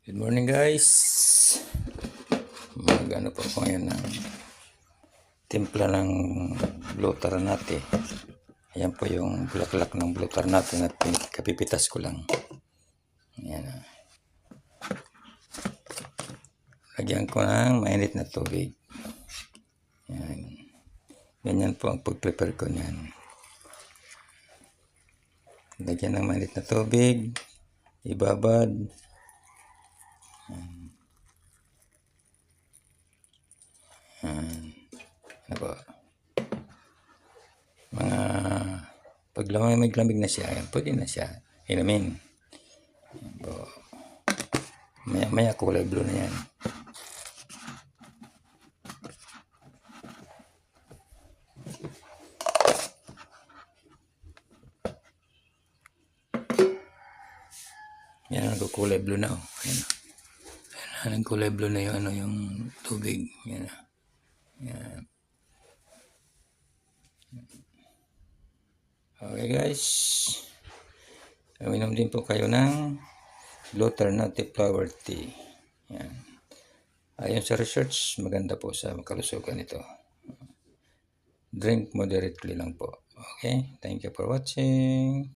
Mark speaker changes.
Speaker 1: Good morning guys. Mag-ano po ako ngayon ng timpla ng blue ternate. Ayan po yung bulaklak ng blue ternate na kapipitas ko lang. Ayan. Lagyan ko ng mainit na tubig. Ayan. Ganyan po ang pag-prepare ko niyan. Lagyan ng mainit na tubig. Ibabad. Ano ba? Mga pag lamig na siya, ayan, pwede na siya inumin. Maya kulay blue na yan. Yan ang kulay blue na. Ayan. Ayan, ang kulay blue na yung, yung tubig. Yan. Yan. Okay guys. Uminom din po kayo ng blue ternate flower tea. Yan. Ayon sa research, maganda po sa kalusugan ito. Drink moderately lang po. Okay? Thank you for watching.